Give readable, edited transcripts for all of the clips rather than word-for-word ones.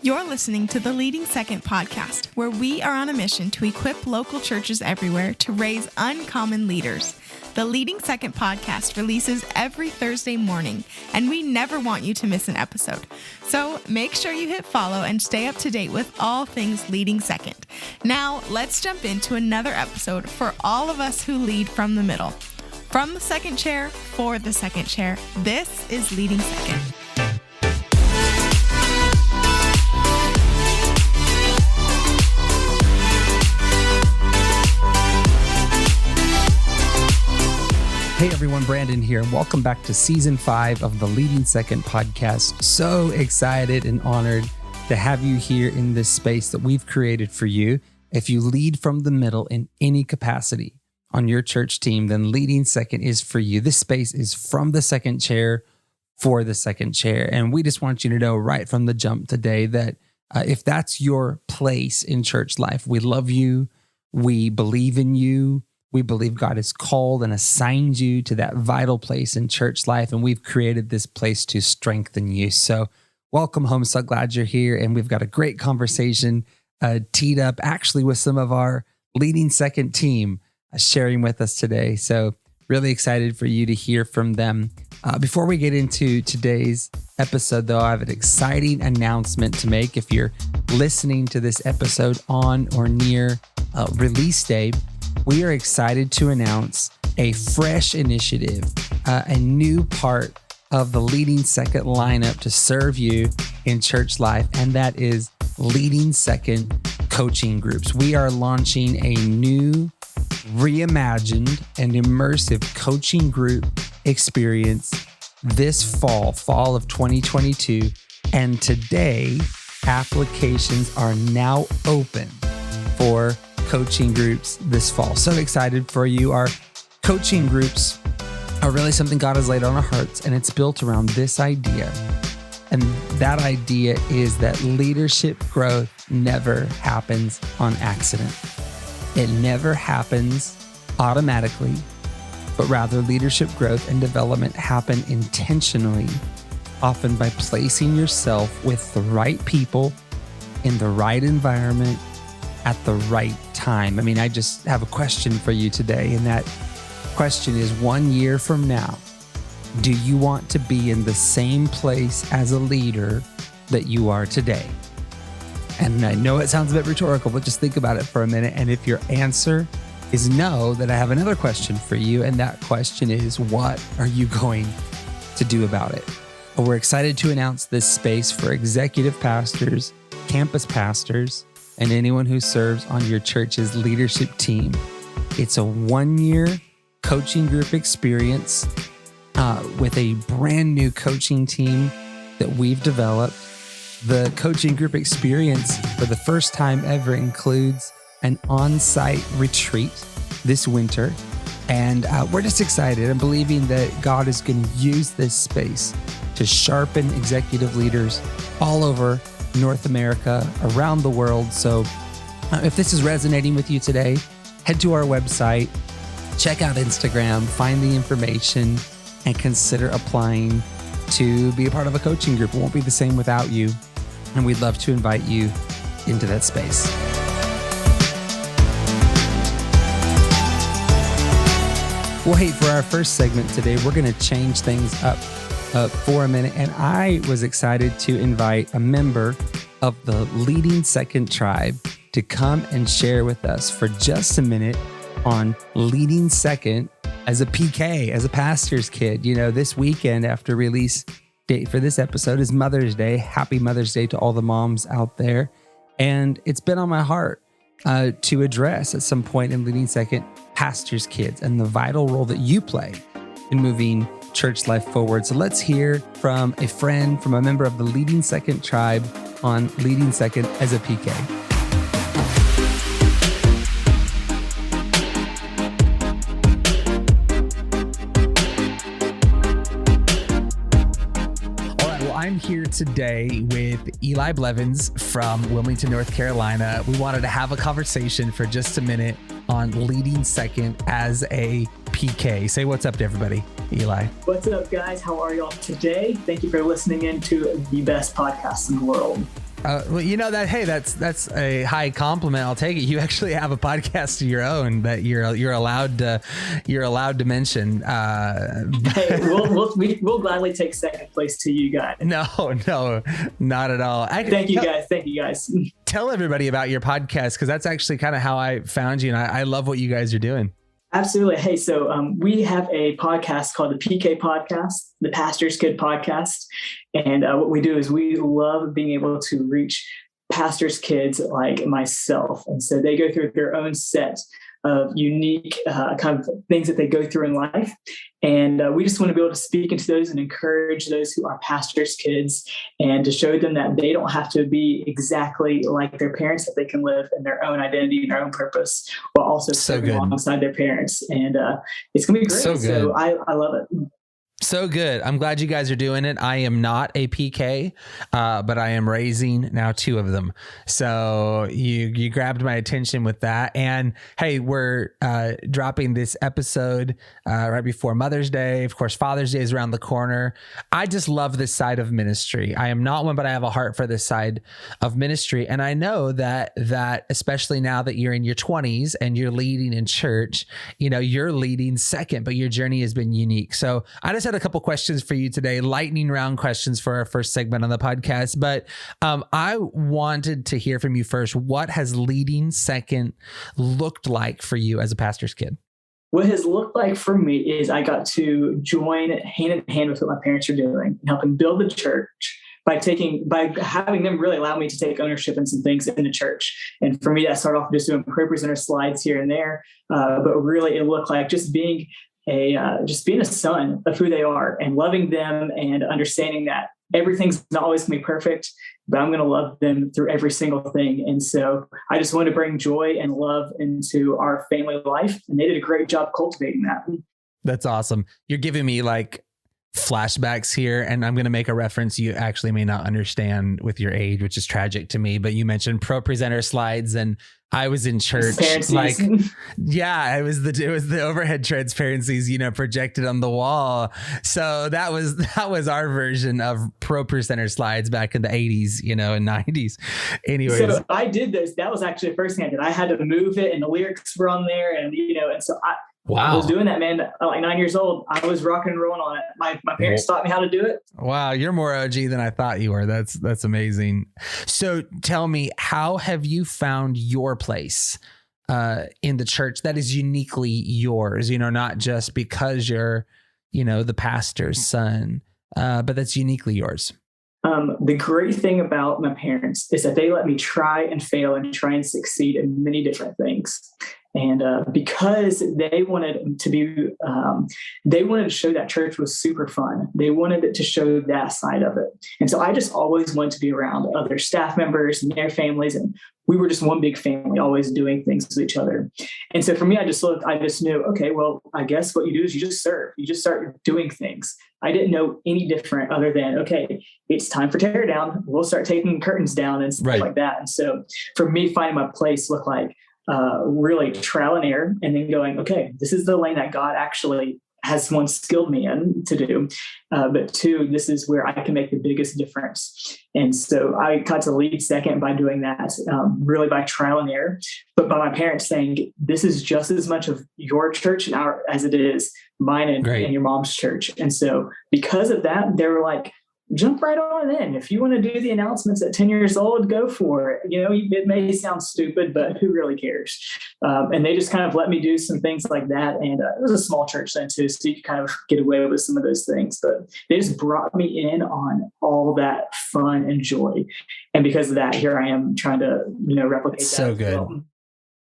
You're listening to the Leading Second podcast, where we are on a mission to equip local churches everywhere to raise uncommon leaders. The Leading Second podcast releases every Thursday morning, and we never want you to miss an episode. So make sure you hit follow and stay up to date with all things Leading Second. Now, let's jump into another episode for all of us who lead from the middle. From the second chair, for the second chair, this is Leading Second. Hey everyone, Brandon here, and welcome back to Season 5 of the Leading Second podcast. So excited and honored to have you here in this space that we've created for you. If you lead from the middle in any capacity on your church team, then Leading Second is for you. This space is from the second chair for the second chair. And we just want you to know right from the jump today that if that's your place in church life, we love you, we believe in you, we believe God has called and assigned you to that vital place in church life, and we've created this place to strengthen you. So welcome home. So glad you're here, and we've got a great conversation teed up actually with some of our Leading Second team sharing with us today. So really excited for you to hear from them. Before we get into today's episode, though, I have an exciting announcement to make. If you're listening to this episode on or near release day, we are excited to announce a fresh initiative, a new part of the Leading Second lineup to serve you in church life, and that is Leading Second coaching groups. We are launching a new, reimagined, and immersive coaching group experience this fall of 2022, and today, applications are now open for coaching groups this fall. So excited for you. Our coaching groups are really something God has laid on our hearts, and it's built around this idea. And that idea is that leadership growth never happens on accident. It never happens automatically, but rather leadership growth and development happen intentionally, often by placing yourself with the right people in the right environment at the right time. I mean, I just have a question for you today, and that question is, 1 year from now, do you want to be in the same place as a leader that you are today? And I know it sounds a bit rhetorical, but just think about it for a minute. And if your answer is no, then I have another question for you. And that question is, what are you going to do about it? Well, we're excited to announce this space for executive pastors, campus pastors, and anyone who serves on your church's leadership team. It's a 1-year coaching group experience with a brand new coaching team that we've developed. The coaching group experience for the first time ever includes an on-site retreat this winter. And we're just excited and believing that God is going to use this space to sharpen executive leaders all over North America, around the world. So if this is resonating with you today, head to our website, check out Instagram, find the information, and consider applying to be a part of a coaching group. It won't be the same without you, and we'd love to invite you into that space. Well, hey, for our first segment today, we're going to change things up for a minute, and I was excited to invite a member of the Leading Second tribe to come and share with us for just a minute on Leading Second as a PK, as a pastor's kid. You know, this weekend after release date for this episode is Mother's Day. Happy Mother's Day to all the moms out there. And it's been on my heart to address at some point in Leading Second pastor's kids and the vital role that you play in moving church life forward. So let's hear from a friend, from a member of the Leading Second tribe on Leading Second as a PK. All right, well, I'm here today with Eli Blevins from Wilmington, North Carolina. We wanted to have a conversation for just a minute on Leading Second as a PK. Say what's up to everybody, Eli. What's up, guys? How are y'all today? Thank you for listening in to the best podcast in the world. Well, you know that. Hey, that's a high compliment. I'll take it. You actually have a podcast of your own that you're allowed to mention. Hey, we'll gladly take second place to you guys. No, not at all. Thank you guys. Tell everybody about your podcast, because that's actually kind of how I found you, and I love what you guys are doing. Absolutely. Hey, so we have a podcast called the PK Podcast, the Pastor's Kid Podcast. And what we do is we love being able to reach pastors' kids like myself. And so they go through their own set of unique kind of things that they go through in life. And we just want to be able to speak into those and encourage those who are pastors' kids, and to show them that they don't have to be exactly like their parents, that they can live in their own identity and their own purpose while also serving alongside their parents. And it's going to be great. So I love it. So good. I'm glad you guys are doing it. I am not a PK, but I am raising now 2 of them. So you grabbed my attention with that. And hey, we're dropping this episode right before Mother's Day. Of course, Father's Day is around the corner. I just love this side of ministry. I am not one, but I have a heart for this side of ministry. And I know that especially now that you're in your 20s and you're leading in church, you're leading second, but your journey has been unique. So I just had a couple questions for you today, lightning round questions for our first segment on the podcast. But I wanted to hear from you first. What has leading second looked like for you as a pastor's kid? What has looked like for me is I got to join hand in hand with what my parents are doing and helping build the church by having them really allow me to take ownership in some things in the church. And for me, that started off just doing ProPresenter slides here and there. But really it looked like just being a son of who they are and loving them and understanding that everything's not always going to be perfect, but I'm going to love them through every single thing. And so I just wanted to bring joy and love into our family life. And they did a great job cultivating that. That's awesome. You're giving me like flashbacks here, and I'm going to make a reference you actually may not understand with your age, which is tragic to me, but you mentioned ProPresenter slides, and I was in church, like, yeah, it was the overhead transparencies, projected on the wall. So that was our version of ProPresenter slides back in the 80s, and 90s. Anyways. So I did this. That was actually the first thing I did. I had to move it, and the lyrics were on there, and and so I was doing that, man. Like 9 years old, I was rocking and rolling on it. My parents taught me how to do it. Wow, you're more OG than I thought you were. That's amazing. So tell me, how have you found your place in the church that is uniquely yours? Not just because you're, the pastor's son, but that's uniquely yours. The great thing about my parents is that they let me try and fail and try and succeed in many different things. And because they wanted to show that church was super fun. They wanted it to show that side of it. And so I just always wanted to be around other staff members and their families. And we were just one big family, always doing things with each other. And so for me, I just knew, okay, well, I guess what you do is you just serve. You just start doing things. I didn't know any different other than, okay, it's time for tear down. We'll start taking curtains down and stuff like that. And so for me, finding my place looked like really trial and error, and then going, okay, this is the lane that God actually has, one, skilled me in to do, but 2, this is where I can make the biggest difference. And so I got to lead second by doing that, really by trial and error, but by my parents saying, this is just as much of your church as it is mine and your mom's church. And so because of that, they were like, jump right on in. If you want to do the announcements at 10 years old, go for it. It may sound stupid, but who really cares? And they just kind of let me do some things like that. And it was a small church then too, so you could kind of get away with some of those things. But they just brought me in on all that fun and joy. And because of that, here I am trying to, replicate that. So good. Well.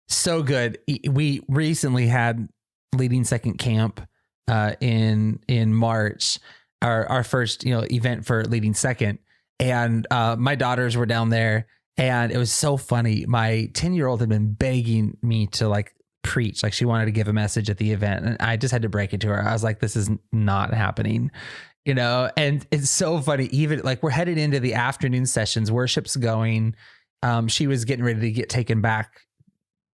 So good. We recently had Leading Second Camp in March. Our first, event for Leading Second. And my daughters were down there, and it was so funny. My 10-year-old had been begging me to preach. She wanted to give a message at the event. And I just had to break it to her. I was like, this is not happening, and it's so funny. Even we're headed into the afternoon sessions, worship's going. She was getting ready to get taken back,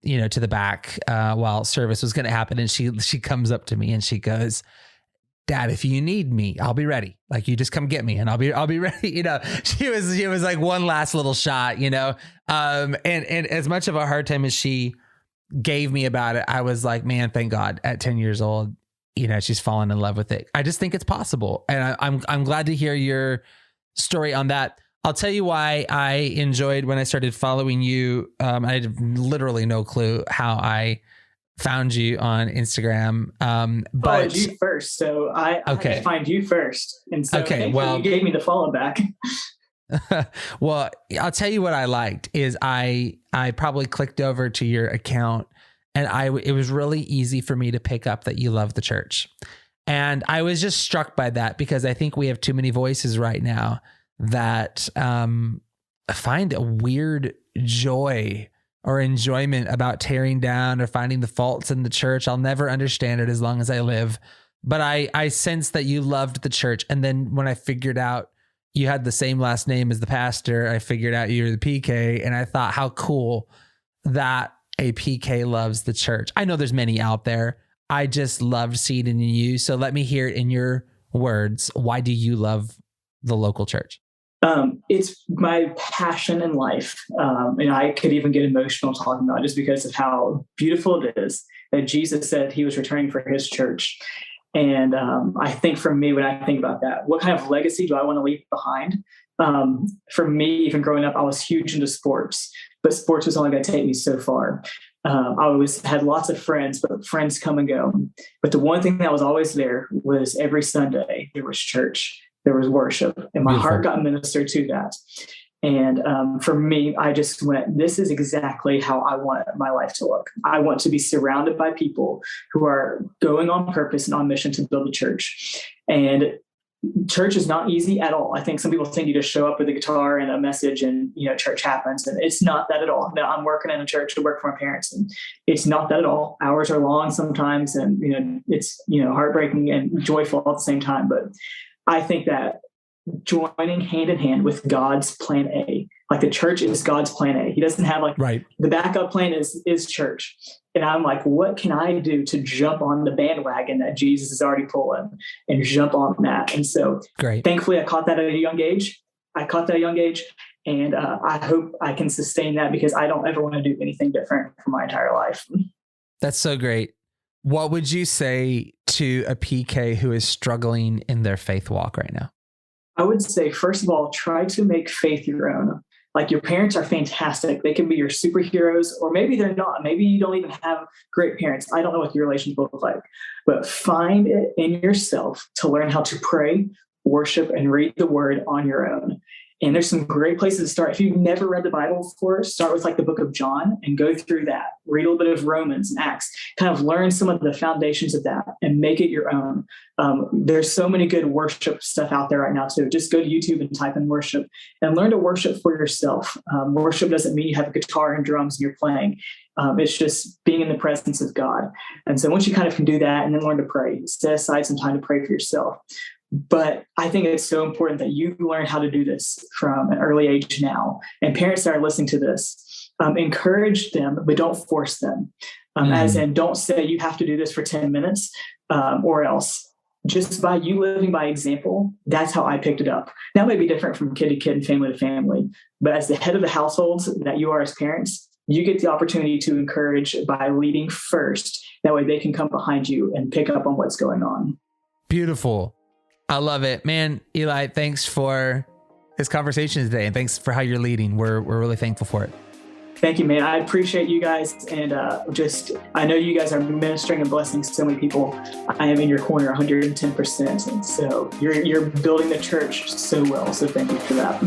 to the back while service was going to happen. And she comes up to me and she goes, Dad, if you need me, I'll be ready. Like, you just come get me and I'll be ready. You know, she was like one last little shot, you know? And as much of a hard time as she gave me about it, I was like, man, thank God at 10 years old, you know, she's fallen in love with it. I just think it's possible. And I'm glad to hear your story on that. I'll tell you why I enjoyed when I started following you. I had literally no clue how I found you on Instagram. But you first. So I find you first. And so you gave me the follow back. Well, I'll tell you what I liked is I probably clicked over to your account, and it was really easy for me to pick up that you love the church. And I was just struck by that because I think we have too many voices right now that find a weird joy or enjoyment about tearing down or finding the faults in the church. I'll never understand it as long as I live. But I sensed that you loved the church. And then when I figured out you had the same last name as the pastor, I figured out you were the PK. And I thought, how cool that a PK loves the church. I know there's many out there. I just loved seeing it in you. So let me hear it in your words. Why do you love the local church? It's my passion in life. And I could even get emotional talking about it just because of how beautiful it is that Jesus said he was returning for his church. And I think for me, when I think about that, what kind of legacy do I want to leave behind? For me, even growing up, I was huge into sports, but sports was only going to take me so far. I always had lots of friends, but friends come and go. But the one thing that was always there was every Sunday, there was church. There was worship, and my heart got ministered to that. And for me, I just went, this is exactly how I want my life to look. I want to be surrounded by people who are going on purpose and on mission to build a church. And church is not easy at all. I think some people think you just show up with a guitar and a message and, you know, church happens. And it's not that at all. Now, I'm working in a church to work for my parents, and it's not that at all. Hours are long sometimes, and, you know, it's, you know, heartbreaking and joyful at the same time. But I think that joining hand in hand with God's plan A, like the church is God's plan A. He doesn't have the backup plan is church. And I'm like, what can I do to jump on the bandwagon that Jesus is already pulling and jump on that? And so thankfully I caught that at a young age. And I hope I can sustain that because I don't ever want to do anything different for my entire life. That's so great. What would you say to a PK who is struggling in their faith walk right now? I would say, first of all, try to make faith your own. Like, your parents are fantastic. They can be your superheroes, or maybe they're not. Maybe you don't even have great parents. I don't know what your relationship looks like, but find it in yourself to learn how to pray, worship, and read the word on your own. And there's some great places to start. If you've never read the Bible before, start with like the book of John and go through that. Read a little bit of Romans and Acts, kind of learn some of the foundations of that and make it your own. There's so many good worship stuff out there right now too. Just go to YouTube and type in worship and learn to worship for yourself. Worship doesn't mean you have a guitar and drums and you're playing. It's just being in the presence of God. And so once you kind of can do that and then learn to pray, set aside some time to pray for yourself. But I think it's so important that you learn how to do this from an early age now. And parents that are listening to this, encourage them, but don't force them. As in, don't say you have to do this for 10 minutes or else. Just by you living by example, that's how I picked it up. That may be different from kid to kid and family to family. But as the head of the households that you are as parents, you get the opportunity to encourage by leading first. That way they can come behind you and pick up on what's going on. Beautiful. I love it, man. Eli, thanks for this conversation today, and thanks for how you're leading. We're really thankful for it. Thank you, man. I appreciate you guys, and I know you guys are ministering and blessing so many people. I am in your corner 110%, and so you're building the church so well. So thank you for that.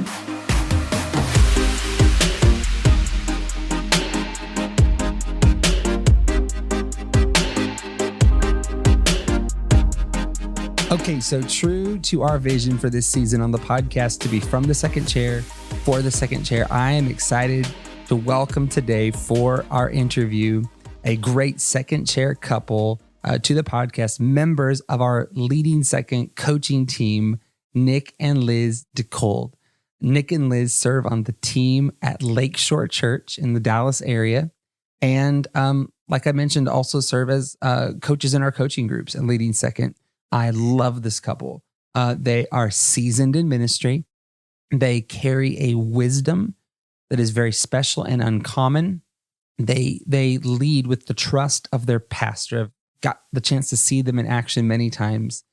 Okay, so true to our vision for this season on the podcast to be from the second chair, for the second chair, I am excited to welcome today for our interview a great second chair couple to the podcast, members of our Leading Second coaching team, Nick and Liz Dekold. Nick and Liz serve on the team at Lakeshore Church in the Dallas area. And like I mentioned, also serve as coaches in our coaching groups and Leading Second. I love this couple. They are seasoned in ministry. They carry a wisdom that is very special and uncommon. They lead with the trust of their pastor. I've got the chance to see them in action many times,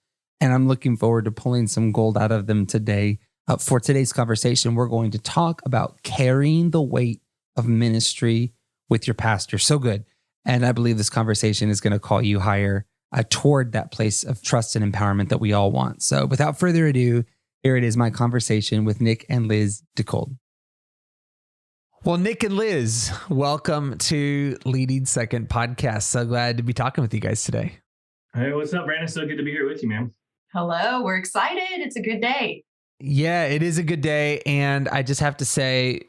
and I'm looking forward to pulling some gold out of them today. For today's conversation, we're going to talk about carrying the weight of ministry with your pastor. So good. And I believe this conversation is going to call you higher toward that place of trust and empowerment that we all want. So without further ado, here it is, my conversation with Nick and Liz Dekold. Well, Nick and Liz, welcome to Leading Second Podcast. So glad to be talking with you guys today. Hey, what's up, Brandon? So good to be here with you, man. Hello, we're excited. It's a good day. Yeah, it is a good day. And I just have to say,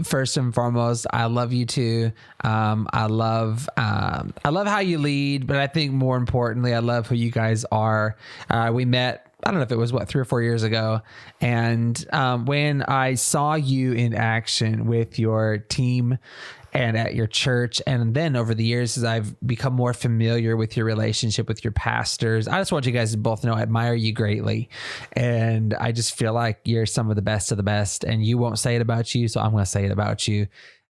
first and foremost, I love you too. I love how you lead, but I think more importantly, I love who you guys are. We met, I don't know if it was 3 or 4 years ago. And when I saw you in action with your team and at your church, and then over the years, as I've become more familiar with your relationship with your pastors, I just want you guys to both know I admire you greatly. And I just feel like you're some of the best, and you won't say it about you, so I'm going to say it about you.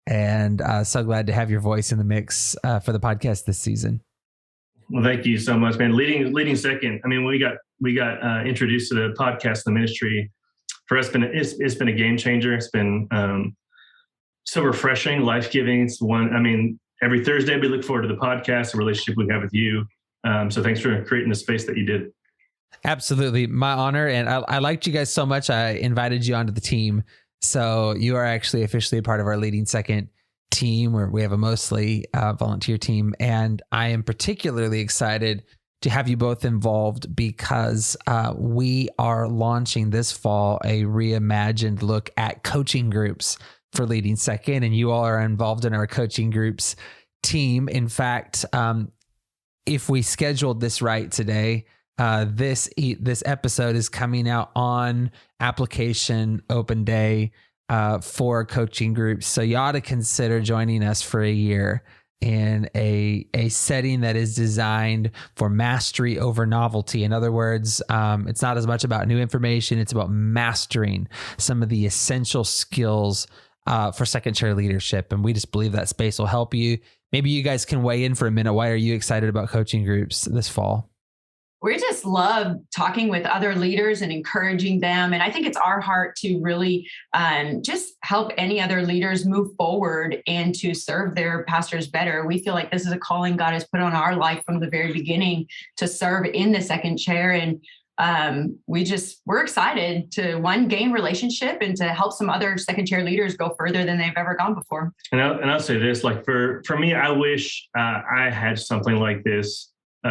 And so glad to have your voice in the mix for the podcast this season. Well, thank you so much, man. Leading second. I mean, we got introduced to the podcast, the ministry. For us, it's been a game changer. It's been so refreshing, life-giving. It's every Thursday we look forward to the podcast, the relationship we have with you. So thanks for creating the space that you did. Absolutely. My honor. And I liked you guys so much, I invited you onto the team. So you are actually officially a part of our Leading Second team, where we have a mostly volunteer team. And I am particularly excited to have you both involved because we are launching this fall a reimagined look at coaching groups for Leading Second, and you all are involved in our coaching groups team. In fact, if we scheduled this right today, this episode is coming out on application open day for coaching groups. So you ought to consider joining us for a year in a setting that is designed for mastery over novelty. In other words, it's not as much about new information. It's about mastering some of the essential skills for second chair leadership. And we just believe that space will help you. Maybe you guys can weigh in for a minute. Why are you excited about coaching groups this fall? We just love talking with other leaders and encouraging them. And I think it's our heart to really just help any other leaders move forward and to serve their pastors better. We feel like this is a calling God has put on our life from the very beginning to serve in the second chair. And we're excited to gain relationship and to help some other second chair leaders go further than they've ever gone before. And I'll say this, like for me, I wish I had something like this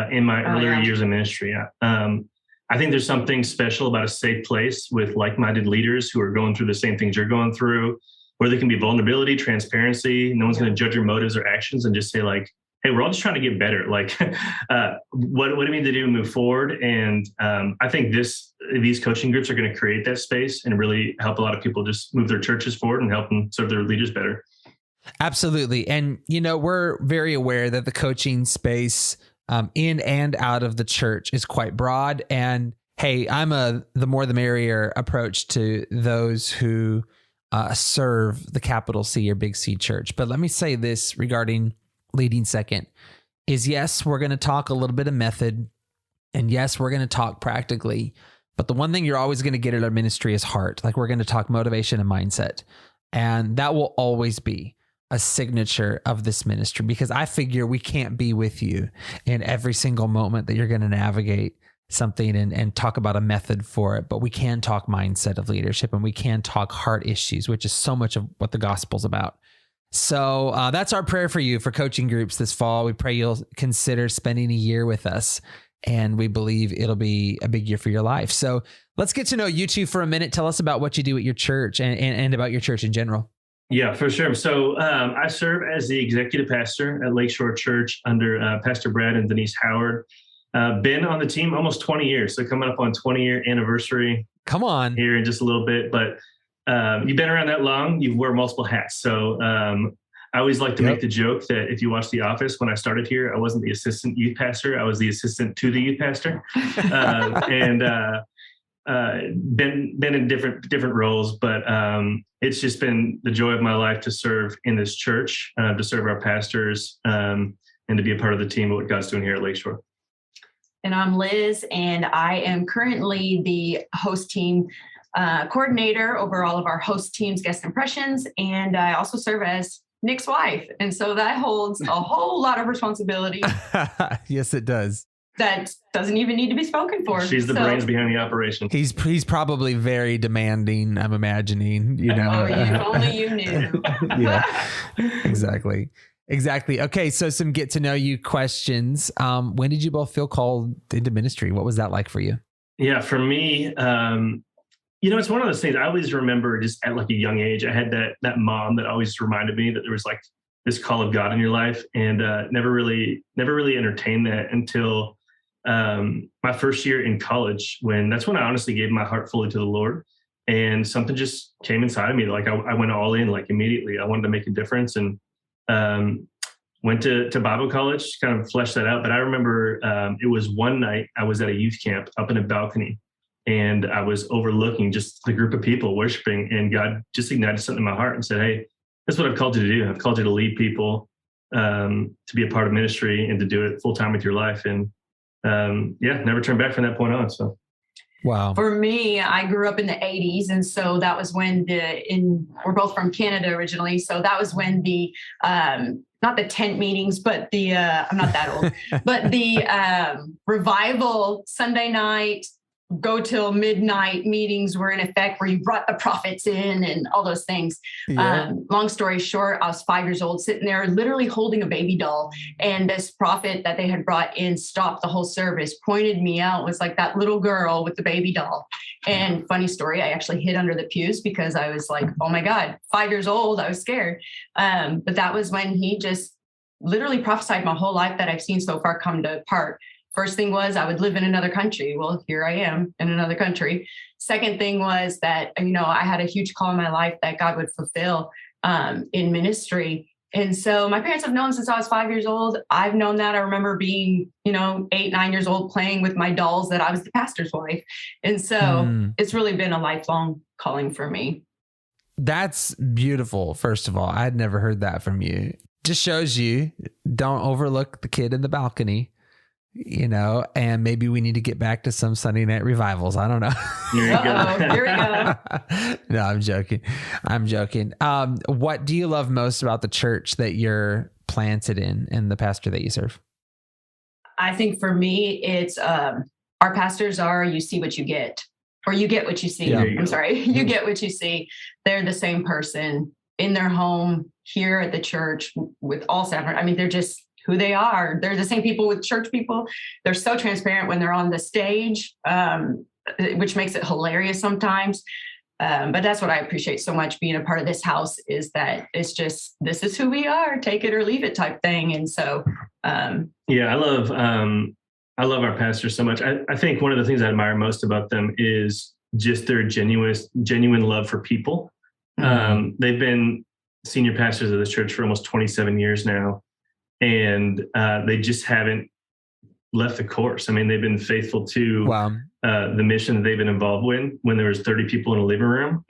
in my earlier years of ministry. I think there's something special about a safe place with like-minded leaders who are going through the same things you're going through, where there can be vulnerability, transparency. No one's going to judge your motives or actions and just say like, hey, we're all just trying to get better. Like, what do we need to do to move forward? And I think these coaching groups are going to create that space and really help a lot of people just move their churches forward and help them serve their leaders better. Absolutely. And, we're very aware that the coaching space in and out of the church is quite broad. And hey, I'm the more the merrier approach to those who serve the capital C or big C church. But let me say this regarding Leading Second is, yes, we're going to talk a little bit of method, and yes, we're going to talk practically, but the one thing you're always going to get at our ministry is heart. Like, we're going to talk motivation and mindset, and that will always be a signature of this ministry, because I figure we can't be with you in every single moment that you're going to navigate something and talk about a method for it, but we can talk mindset of leadership, and we can talk heart issues, which is so much of what the gospel's about. So that's our prayer for you for coaching groups this fall. We pray you'll consider spending a year with us, and we believe it'll be a big year for your life. So let's get to know you two for a minute. Tell us about what you do at your church and about your church in general. Yeah, for sure. So I serve as the executive pastor at Lakeshore Church under Pastor Brad and Denise Howard. Been on the team almost 20 years. So coming up on 20-year anniversary. Come on. Here in just a little bit, but you've been around that long, you wear multiple hats. So I always like to make the joke that if you watch The Office, when I started here, I wasn't the assistant youth pastor. I was the assistant to the youth pastor. Been in different roles, but it's just been the joy of my life to serve in this church, to serve our pastors, and to be a part of the team of what God's doing here at Lakeshore. And I'm Liz, and I am currently the host team coordinator over all of our host team's guest impressions, and I also serve as Nick's wife. And so that holds a whole lot of responsibility. Yes, it does. That doesn't even need to be spoken for. She's the brains behind the operation. He's probably very demanding, I'm imagining, you know. Oh, if only you knew. Yeah, exactly. Okay, so some get to know you questions. When did you both feel called into ministry? What was that like for you? Yeah, for me, it's one of those things I always remember just at like a young age. I had that mom that always reminded me that there was like this call of God in your life, and never really entertained that until my first year in college, that's when I honestly gave my heart fully to the Lord, and something just came inside of me. Like I went all in, like immediately. I wanted to make a difference, and went to Bible college, kind of fleshed that out. But I remember it was one night I was at a youth camp up in a balcony, and I was overlooking just the group of people worshiping, and God just ignited something in my heart and said, "Hey, that's what I've called you to do. I've called you to lead people, to be a part of ministry, and to do it full time with your life." And never turned back from that point on. So, wow. For me, I grew up in the 80s. And so that was when we're both from Canada originally. So that was when not the tent meetings, but I'm not that old, but the revival Sunday night, go till midnight meetings were in effect, where you brought the prophets in and all those things. Yeah. Long story short, I was 5 years old, sitting there literally holding a baby doll. And this prophet that they had brought in stopped the whole service, pointed me out, was like that little girl with the baby doll. And funny story, I actually hid under the pews because I was like, oh my God, 5 years old, I was scared. But that was when he just literally prophesied my whole life that I've seen so far come to part. First thing was I would live in another country. Well, here I am in another country. Second thing was that, I had a huge call in my life that God would fulfill in ministry. And so my parents have known since I was 5 years old. I've known that. I remember being, 8, 9 years old, playing with my dolls that I was the pastor's wife. And so it's really been a lifelong calling for me. That's beautiful. First of all, I'd never heard that from you. Just shows you don't overlook the kid in the balcony. And maybe we need to get back to some Sunday night revivals. I don't know. Here you go. Here we go. No, I'm joking. What do you love most about the church that you're planted in and the pastor that you serve? I think for me, it's our pastors are, you see what you get, or you get what you see. Yeah. I'm sorry. You get what you see. They're the same person in their home, here at the church, with all staff. I mean, they're just who they are. They're the same people with church people. They're so transparent when they're on the stage, which makes it hilarious sometimes. But that's what I appreciate so much being a part of this house, is that it's just, this is who we are, take it or leave it type thing. And so, I love our pastors so much. I think one of the things I admire most about them is just their genuine love for people. They've been senior pastors of this church for almost 27 years now. And they just haven't left the course. I mean, they've been faithful to the mission that they've been involved with. When there was 30 people in a living room,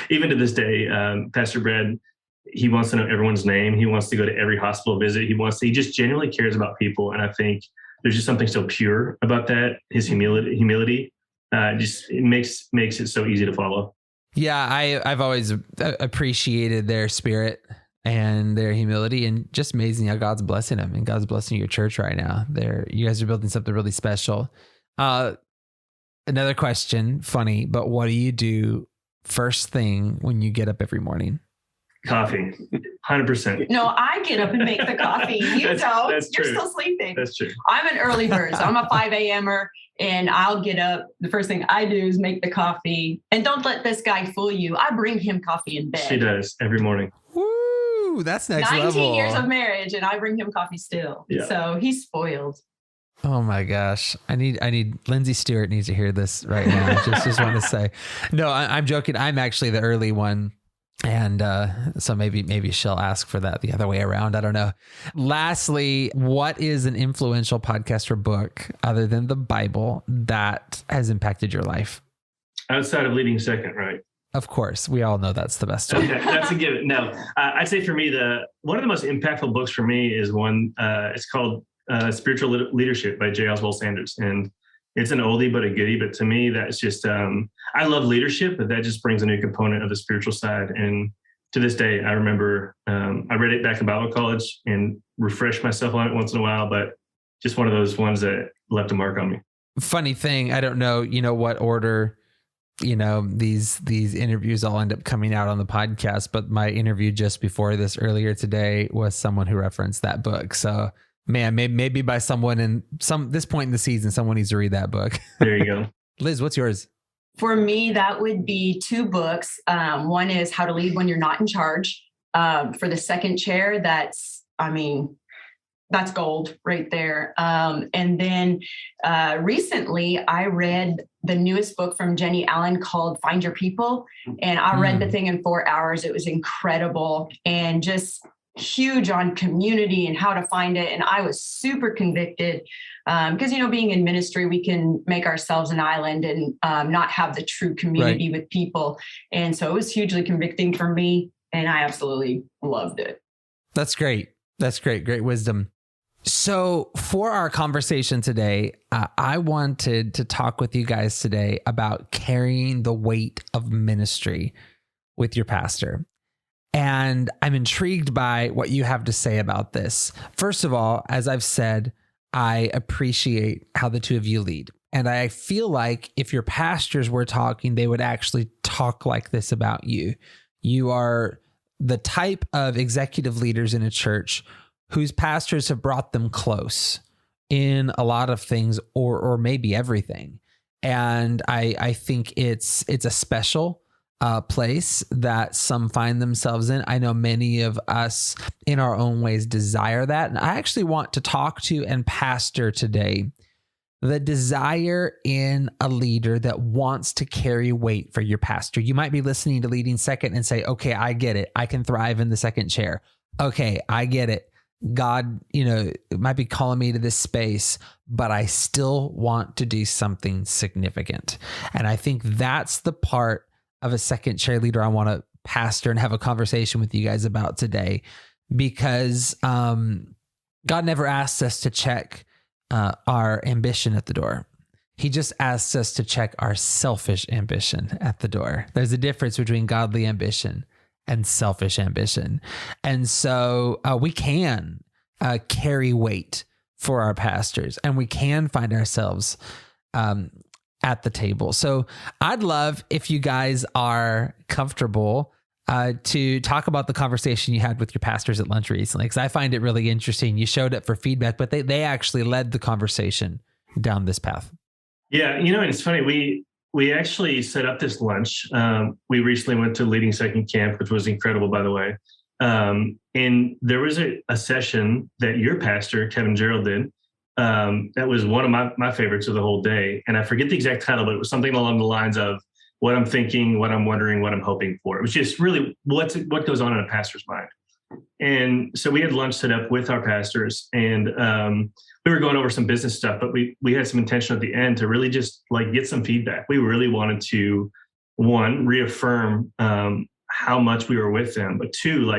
even to this day, Pastor Brad, he wants to know everyone's name. He wants to go to every hospital visit. He just genuinely cares about people. And I think there's just something so pure about that. His humility just it makes it so easy to follow. Yeah, I've always appreciated their spirit and their humility, and just amazing how God's blessing them, and God's blessing your church right now. You guys are building something really special. Another question, funny, but what do you do first thing when you get up every morning? Coffee, 100%. No, I get up and make the coffee. You don't. You're still sleeping. That's true. I'm an early bird. So I'm a 5 a.m.er, and I'll get up. The first thing I do is make the coffee. And don't let this guy fool you. I bring him coffee in bed. She does every morning. Woo, that's next 19 level. 19 years of marriage, and I bring him coffee still. Yeah. So he's spoiled. Oh my gosh. I need Lindsay Stewart needs to hear this right now. just want to say, no, I'm joking. I'm actually the early one. And so maybe she'll ask for that the other way around. I don't know. Lastly, what is an influential podcast or book other than the Bible that has impacted your life? Outside of Leading Second, right? Of course. We all know that's the best one. Okay, that's a given. No, I'd say for me, one of the most impactful books for me is one, it's called Spiritual Leadership by J. Oswald Sanders. And it's an oldie, but a goodie. But to me, that's just, I love leadership, but that just brings a new component of the spiritual side. And to this day, I remember I read it back in Bible college and refreshed myself on it once in a while, but just one of those ones that left a mark on me. Funny thing, I don't know, what order, these interviews all end up coming out on the podcast, but my interview just before this earlier today was someone who referenced that book. So man, maybe by someone in this point in the season, someone needs to read that book. There you go. Liz, what's yours? For me, that would be 2 books. One is How to Lead When You're Not in Charge. For the second chair, that's gold right there. And then recently I read the newest book from Jenny Allen called Find Your People. And I read the thing in 4 hours. It was incredible and just huge on community and how to find it. And I was super convicted because, being in ministry, we can make ourselves an island and not have the true community with people. And so it was hugely convicting for me. And I absolutely loved it. That's great. That's great. Great wisdom. So for our conversation today, I wanted to talk with you guys today about carrying the weight of ministry with your pastor. And I'm intrigued by what you have to say about this. First of all, as I've said, I appreciate how the two of you lead. And I feel like if your pastors were talking, they would actually talk like this about you. You are the type of executive leaders in a church whose pastors have brought them close in a lot of things or maybe everything. And I think it's a special place that some find themselves in. I know many of us in our own ways desire that. And I actually want to talk to and pastor today the desire in a leader that wants to carry weight for your pastor. You might be listening to Leading Second and say, okay, I get it. I can thrive in the second chair. Okay, I get it. God, might be calling me to this space, but I still want to do something significant. And I think that's the part of a second chair leader I want to pastor and have a conversation with you guys about today, because God never asks us to check our ambition at the door. He just asks us to check our selfish ambition at the door. There's a difference between godly ambition and selfish ambition. And so we can carry weight for our pastors, and we can find ourselves at the table. So I'd love if you guys are comfortable to talk about the conversation you had with your pastors at lunch recently, because I find it really interesting. You showed up for feedback, but they actually led the conversation down this path. Yeah, and it's funny. We actually set up this lunch. We recently went to Leading Second Camp, which was incredible, by the way. And there was a session that your pastor, Kevin Gerald, did. That was one of my favorites of the whole day. And I forget the exact title, but it was something along the lines of what I'm thinking, what I'm wondering, what I'm hoping for. It was just really what goes on in a pastor's mind. And so we had lunch set up with our pastors, and we were going over some business stuff, but we had some intention at the end to really just get some feedback. We really wanted to, one, reaffirm how much we were with them, but two,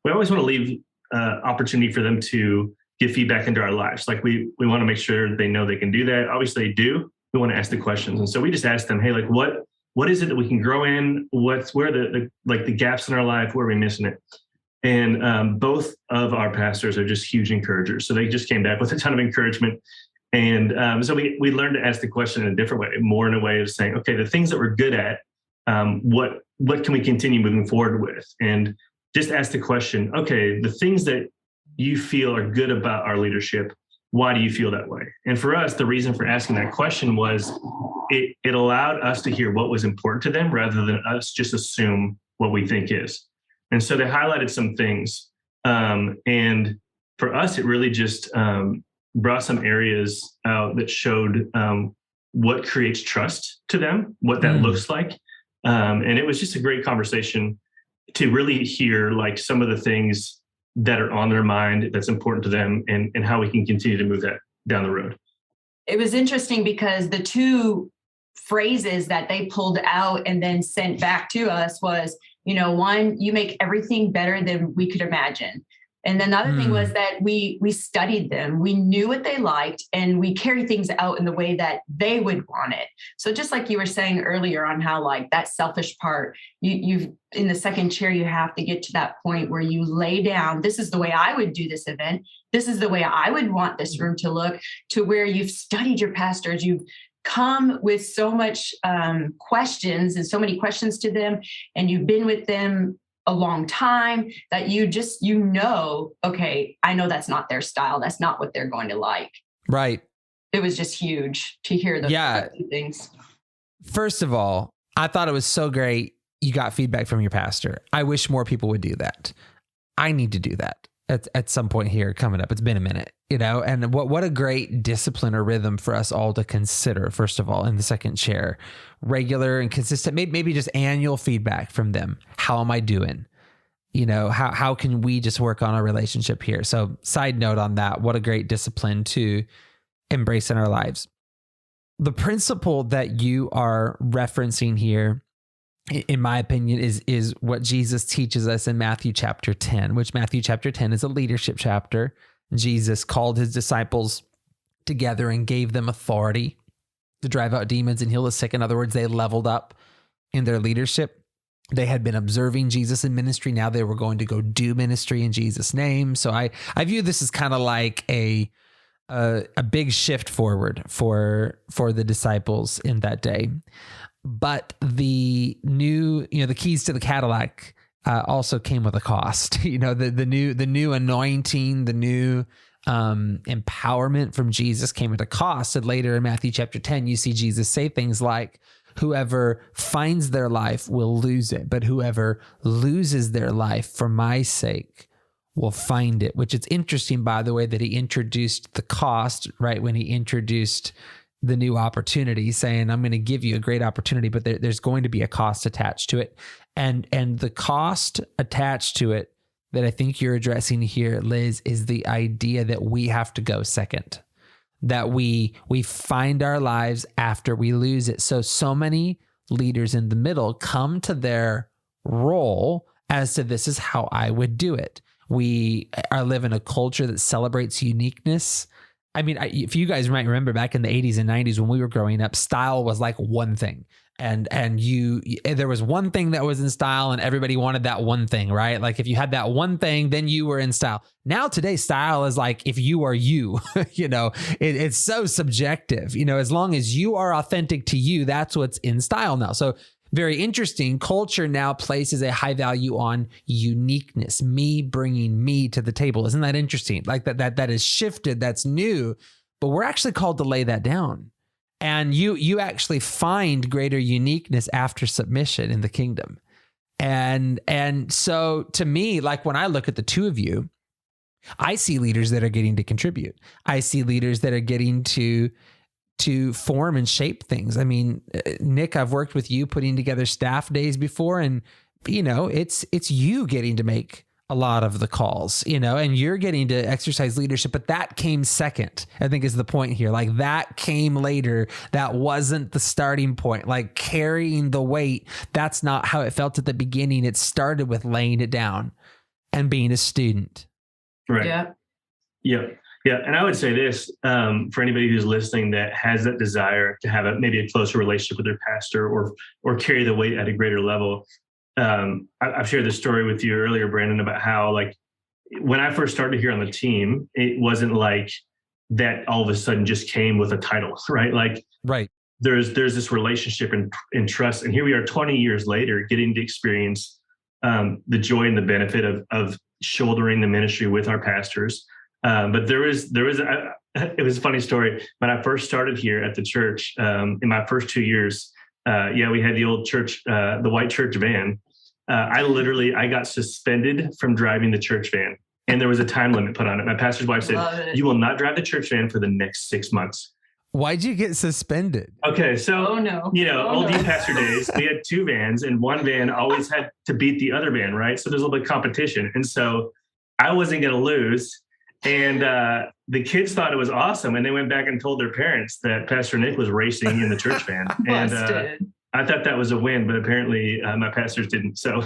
we always want to leave opportunity for them to give feedback into our lives. We want to make sure they know they can do that. Obviously they do. We want to ask the questions. And so we just asked them, hey, what is it that we can grow in? Where are the gaps in our life? Where are we missing it? And both of our pastors are just huge encouragers. So they just came back with a ton of encouragement. And so we learned to ask the question in a different way, more in a way of saying, okay, the things that we're good at, what can we continue moving forward with? And just ask the question, okay, the things that you feel are good about our leadership, why do you feel that way? And for us, the reason for asking that question was it allowed us to hear what was important to them rather than us just assume what we think is. And so they highlighted some things. And for us, it really just brought some areas out that showed what creates trust to them, what that looks like. And it was just a great conversation. to really hear like some of the things that are on their mind that's important to them, and how we can continue to move that down the road. It was interesting because the two phrases that they pulled out and then sent back to us was, one, you make everything better than we could imagine. And then the other thing was that we studied them. We knew what they liked, and we carry things out in the way that they would want it. So just like you were saying earlier on how like that selfish part, you've in the second chair, you have to get to that point where you lay down, this is the way I would do this event. This is the way I would want this room to look, to where you've studied your pastors. You've come with so much questions and so many questions to them, and you've been with them a long time that okay, I know that's not their style. That's not what they're going to like. Right. It was just huge to hear those things. First of all, I thought it was so great you got feedback from your pastor. I wish more people would do that. I need to do that at some point here coming up. It's been a minute, and what a great discipline or rhythm for us all to consider, first of all, in the second chair, regular and consistent, maybe just annual feedback from them. How am I doing? How can we just work on our relationship here? So side note on that, what a great discipline to embrace in our lives. The principle that you are referencing here, in my opinion, is what Jesus teaches us in Matthew chapter 10, which Matthew chapter 10 is a leadership chapter. Jesus called his disciples together and gave them authority to drive out demons and heal the sick. In other words, they leveled up in their leadership. They had been observing Jesus in ministry. Now they were going to go do ministry in Jesus' name. So I view this as kind of like a big shift forward for the disciples in that day. But the new, the keys to the Cadillac also came with a cost. The new anointing, the new empowerment from Jesus came at a cost. And later in Matthew chapter 10, you see Jesus say things like, whoever finds their life will lose it, but whoever loses their life for my sake will find it. Which it's interesting, by the way, that he introduced the cost right when he introduced the new opportunity, saying, I'm going to give you a great opportunity, but there's going to be a cost attached to it. And the cost attached to it that I think you're addressing here, Liz, is the idea that we have to go second, that we find our lives after we lose it. So many leaders in the middle come to their role as to, this is how I would do it. We live in a culture that celebrates uniqueness. I mean, if you guys might remember back in the 80s and 90s when we were growing up, style was like one thing. And there was one thing that was in style and everybody wanted that one thing, right? Like if you had that one thing, then you were in style. Now today, style is like, if you are you, it's so subjective, as long as you are authentic to you, that's what's in style now. So very interesting. Culture now places a high value on uniqueness, me bringing me to the table. Isn't that interesting? Like that is shifted. That's new, but we're actually called to lay that down. And you actually find greater uniqueness after submission in the kingdom. And so to me, like when I look at the two of you, I see leaders that are getting to contribute. I see leaders that are getting to form and shape things. I mean, Nick, I've worked with you putting together staff days before, and it's you getting to make a lot of the calls, and you're getting to exercise leadership, but that came second, I think is the point here. Like that came later. That wasn't the starting point. Like carrying the weight, that's not how it felt at the beginning. It started with laying it down and being a student. Right. Yeah. And I would say this, for anybody who's listening that has that desire to have maybe a closer relationship with their pastor or carry the weight at a greater level. I've shared this story with you earlier, Brandon, about how like when I first started here on the team, it wasn't like that all of a sudden just came with a title, right? Like right. There's this relationship and trust. And here we are 20 years later getting to experience the joy and the benefit of shouldering the ministry with our pastors. But it was a funny story. When I first started here at the church, in my first 2 years, we had the old church, the white church van. I got suspended from driving the church van, and there was a time limit put on it. My pastor's wife said, "You will not drive the church van for the next 6 months." Why'd you get suspended? Okay, so old youth pastor no. days, we had 2 vans, and one van always had to beat the other van, right? So there's a little bit of competition, and so I wasn't going to lose. And the kids thought it was awesome, and they went back and told their parents that Pastor Nick was racing in the church van. And I thought that was a win, but apparently my pastors didn't. So,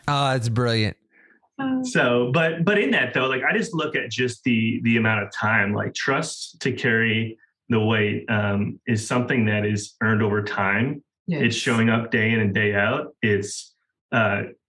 that's brilliant. So, but in that though, like I just look at just the amount of time, like trust to carry the weight is something that is earned over time. Yes. It's showing up day in and day out. It's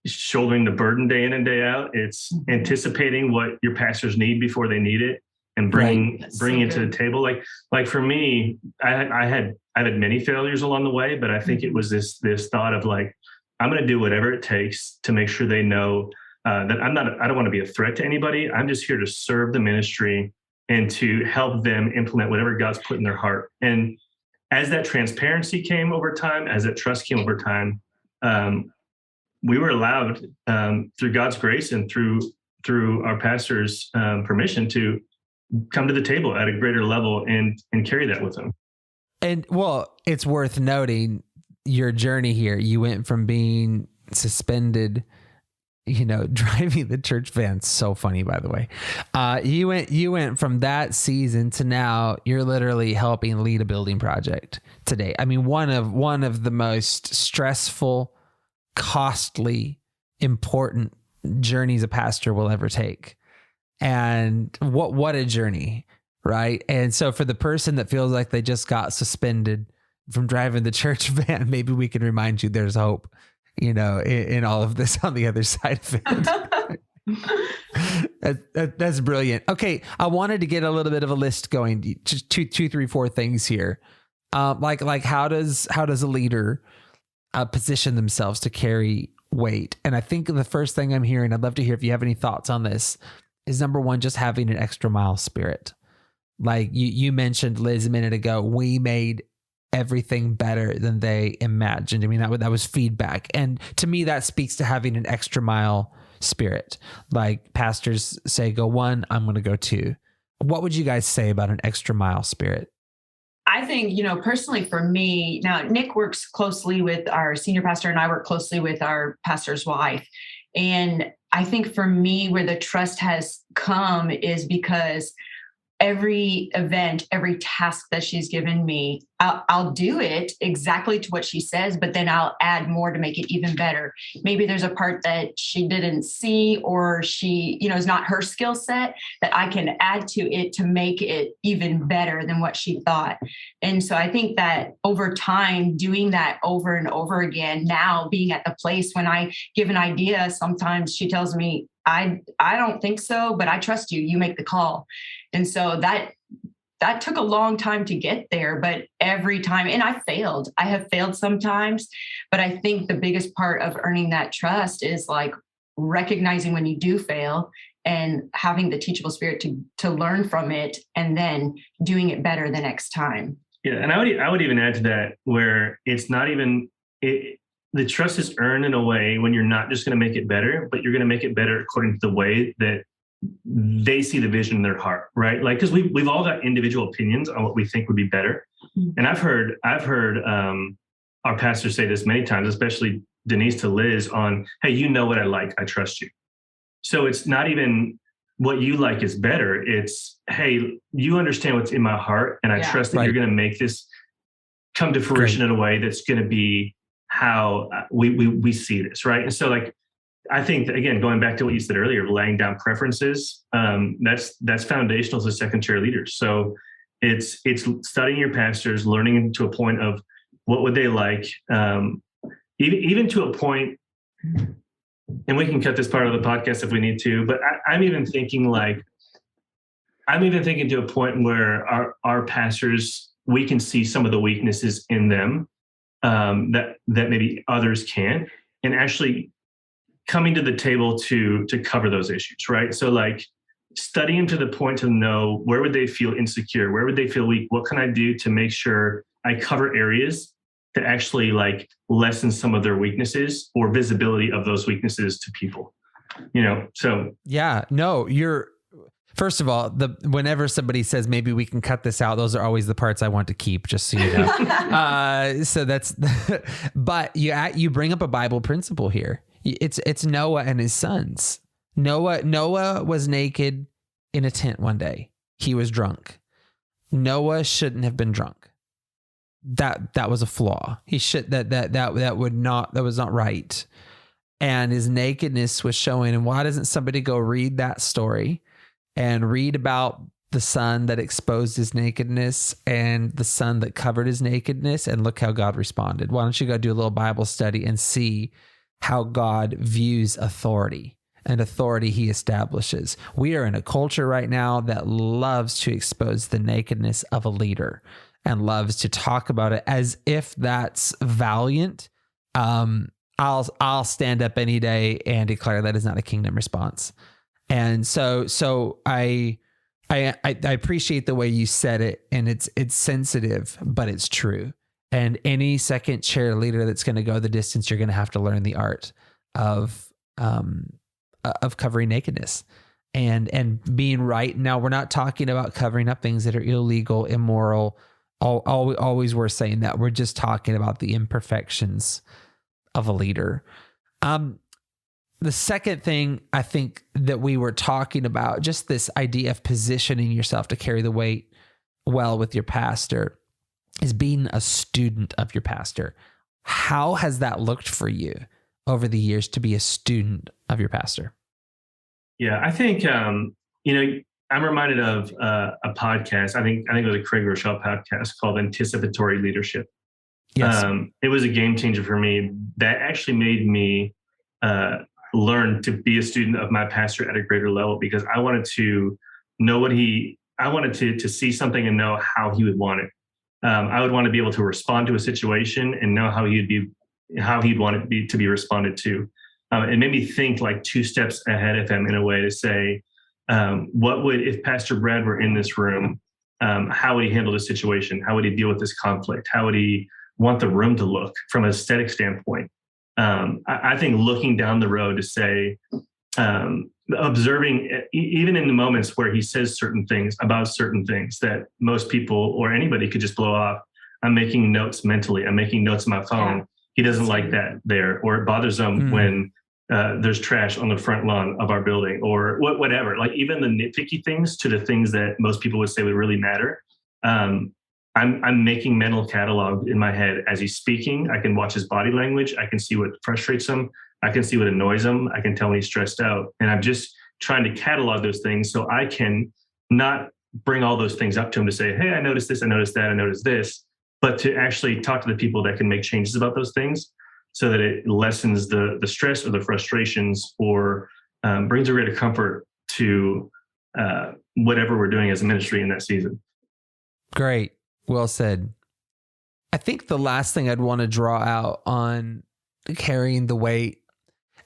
shouldering the burden day in and day out. It's anticipating what your pastors need before they need it and bringing it to the table. Like for me, I've had many failures along the way, but I think it was this thought of like, I'm going to do whatever it takes to make sure they know that I don't want to be a threat to anybody. I'm just here to serve the ministry and to help them implement whatever God's put in their heart. And as that transparency came over time, as that trust came over time, we were allowed through God's grace and through our pastor's permission to come to the table at a greater level and carry that with them. And well, it's worth noting your journey here. You went from being suspended, driving the church van. So funny, by the way. You went from that season to now you're literally helping lead a building project today. I mean, one of the most stressful, costly, important journeys a pastor will ever take. And what a journey, right? And so for the person that feels like they just got suspended from driving the church van, maybe we can remind you there's hope, in all of this on the other side of it. That's brilliant. Okay. I wanted to get a little bit of a list going, just 2, 3, 4 things here. Like how does a leader position themselves to carry weight? And I think the first thing I'm hearing, I'd love to hear if you have any thoughts on this, is number one, just having an extra mile spirit. Like you mentioned, Liz, a minute ago, we made everything better than they imagined. I mean, that was feedback. And to me, that speaks to having an extra mile spirit. Like pastors say, go 1, I'm going to go 2. What would you guys say about an extra mile spirit? I think, personally for me, now Nick works closely with our senior pastor and I work closely with our pastor's wife. And I think for me, where the trust has come is because every event, every task that she's given me, I'll do it exactly to what she says, but then I'll add more to make it even better. Maybe there's a part that she didn't see or she, is not her skill set that I can add to it to make it even better than what she thought. And so I think that over time, doing that over and over again, now being at the place when I give an idea, sometimes she tells me, I don't think so, but I trust you. You make the call. And so that took a long time to get there, but every time, and I have failed sometimes, but I think the biggest part of earning that trust is like recognizing when you do fail and having the teachable spirit to learn from it and then doing it better the next time. Yeah. And I would even add to that where it's not even, the trust is earned in a way when you're not just going to make it better, but you're going to make it better according to the way that they see the vision in their heart, right? Like, because we've all got individual opinions on what we think would be better. And I've heard our pastors say this many times, especially Denise to Liz, on, hey, you know what I like, I trust you. So it's not even what you like is better. It's, hey, you understand what's in my heart, and I trust that you're going to make this come to fruition in a way that's going to be how we see this, right? And so, like, I think that, again, going back to what you said earlier, laying down preferences, that's foundational to second-chair leaders. So it's studying your pastors, learning to a point of what would they like, even to a point, and we can cut this part of the podcast if we need to, but I'm even thinking to a point where our pastors, we can see some of the weaknesses in them that maybe others can't, and actually coming to the table to cover those issues, right? So like studying to the point to know where would they feel insecure, where would they feel weak, what can I do to make sure I cover areas to actually like lessen some of their weaknesses or visibility of those weaknesses to people, So. Yeah, no, First of all, whenever somebody says maybe we can cut this out, those are always the parts I want to keep, just so you know. So that's, but you bring up a Bible principle here. It's Noah and his sons. Noah was naked in a tent one day. He was drunk. Noah shouldn't have been drunk. That was a flaw. He should that was not right. And his nakedness was showing. And why doesn't somebody go read that story and read about the son that exposed his nakedness and the son that covered his nakedness, and look how God responded? Why don't you go do a little Bible study and see how God views authority and authority he establishes? We are in a culture right now that loves to expose the nakedness of a leader and loves to talk about it as if that's valiant. I'll stand up any day and declare that is not a kingdom response. And so I appreciate the way you said it, and it's sensitive, but it's true. And any second chair leader that's going to go the distance, you're going to have to learn the art of covering nakedness and being right. Now, we're not talking about covering up things that are illegal, immoral. Always we're saying that. We're just talking about the imperfections of a leader. The second thing I think that we were talking about, just this idea of positioning yourself to carry the weight well with your pastor, is being a student of your pastor. How has that looked for you over the years to be a student of your pastor? Yeah, I think, I'm reminded of a podcast. I think it was a Craig Rochelle podcast called Anticipatory Leadership. Yes. It was a game changer for me. That actually made me learn to be a student of my pastor at a greater level, because I wanted to know I wanted to see something and know how he would want it. I would want to be able to respond to a situation and know how he'd want it to be responded to. It made me think like 2 steps ahead of him in a way to say, if Pastor Brad were in this room, how would he handle this situation? How would he deal with this conflict? How would he want the room to look from an aesthetic standpoint? I think looking down the road to say, observing, even in the moments where he says certain things about certain things that most people or anybody could just blow off, I'm making notes mentally. I'm making notes on my phone. Yeah. He doesn't like that there, or it bothers him when there's trash on the front lawn of our building, or whatever. Like even the nitpicky things to the things that most people would say would really matter. I'm making mental catalog in my head as he's speaking. I can watch his body language. I can see what frustrates him. I can see what annoys him. I can tell when he's stressed out. And I'm just trying to catalog those things so I can not bring all those things up to him to say, hey, I noticed this, I noticed that, I noticed this, but to actually talk to the people that can make changes about those things so that it lessens the stress or the frustrations, or brings a greater comfort to whatever we're doing as a ministry in that season. Great. Well said. I think the last thing I'd want to draw out on carrying the weight,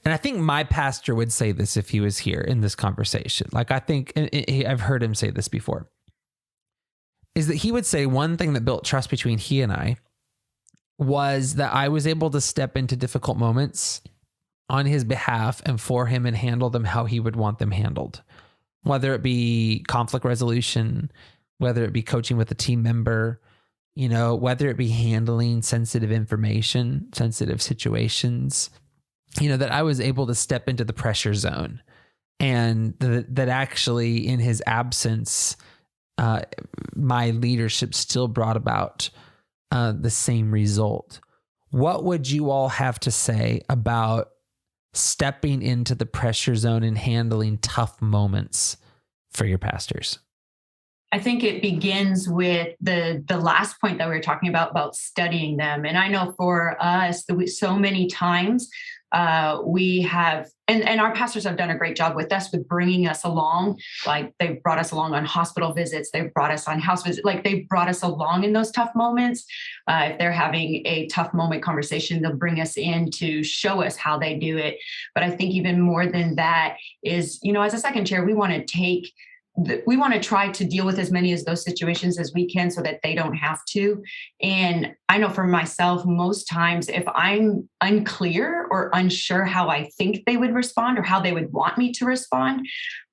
and I think my pastor would say this if he was here in this conversation. Like I think I've heard him say this before, is that he would say one thing that built trust between he and I was that I was able to step into difficult moments on his behalf and for him and handle them how he would want them handled, whether it be conflict resolution, whether it be coaching with a team member, whether it be handling sensitive information, sensitive situations, that I was able to step into the pressure zone, and that actually in his absence, my leadership still brought about the same result. What would you all have to say about stepping into the pressure zone and handling tough moments for your pastors? I think it begins with the last point that we were talking about studying them. And I know for us, so many times we have, and our pastors have done a great job with us with bringing us along. Like they've brought us along on hospital visits. They've brought us on house visits. Like they've brought us along in those tough moments. If they're having a tough moment conversation, they'll bring us in to show us how they do it. But I think even more than that is, as a second chair, we want to try to deal with as many of those situations as we can so that they don't have to. And I know for myself, most times if I'm unclear or unsure how I think they would respond or how they would want me to respond,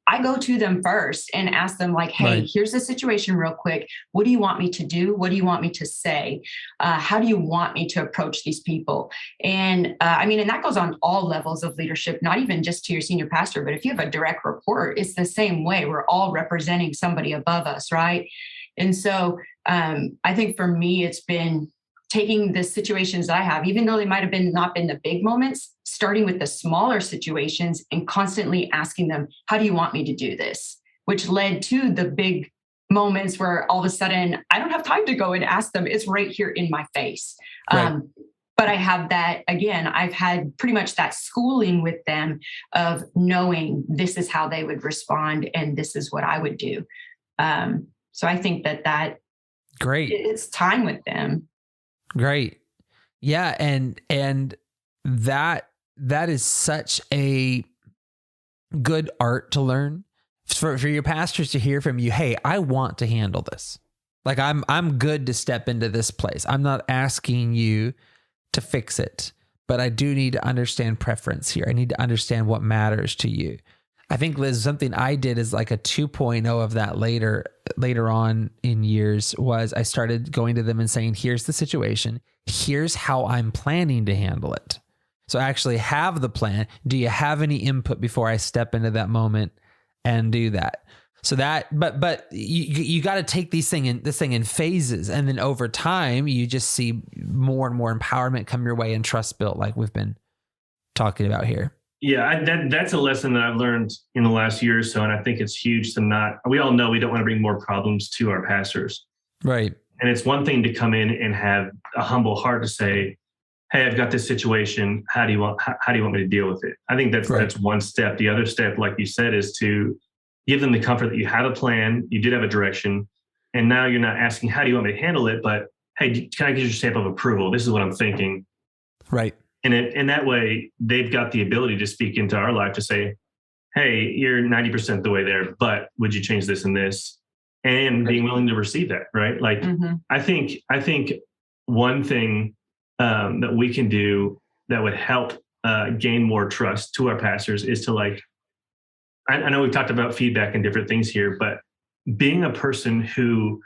I go to them first and ask them like, hey, Right. here's the situation real quick. What do you want me to do? What do you want me to say? How do you want me to approach these people? And and that goes on all levels of leadership, not even just to your senior pastor, but if you have a direct report, it's the same way. We're all representing somebody above us, right? And so I think for me, it's been taking the situations that I have, even though they might have not been the big moments, starting with the smaller situations and constantly asking them, how do you want me to do this? Which led to the big moments where all of a sudden I don't have time to go and ask them. It's right here in my face. Right. But I have that, again, I've had pretty much that schooling with them of knowing this is how they would respond and this is what I would do. So I think that Great. it's time with them. Great. Yeah. And that is such a good art to learn for your pastors to hear from you. Hey, I want to handle this. Like I'm good to step into this place. I'm not asking you to fix it, but I do need to understand preference here. I need to understand what matters to you. I think, Liz, something I did is like a 2.0 of that later on in years was I started going to them and saying, here's the situation. Here's how I'm planning to handle it. So I actually have the plan. Do you have any input before I step into that moment and do that? So that, but you got to take this thing in phases. And then over time, you just see more and more empowerment come your way and trust built like we've been talking about here. Yeah, that's a lesson that I've learned in the last year or so. And I think it's huge we all know we don't want to bring more problems to our pastors. Right. And it's one thing to come in and have a humble heart to say, hey, I've got this situation. How do you want me to deal with it? I think that's one step. The other step, like you said, is to give them the comfort that you have a plan, you did have a direction, and now you're not asking, how do you want me to handle it? But, hey, can I get your stamp of approval? This is what I'm thinking. Right. And in that way, they've got the ability to speak into our life to say, hey, you're 90% the way there, but would you change this and this? And being willing to receive that, right? Like, Mm-hmm. I think one thing that we can do that would help gain more trust to our pastors is to I know we've talked about feedback and different things here, but being a person who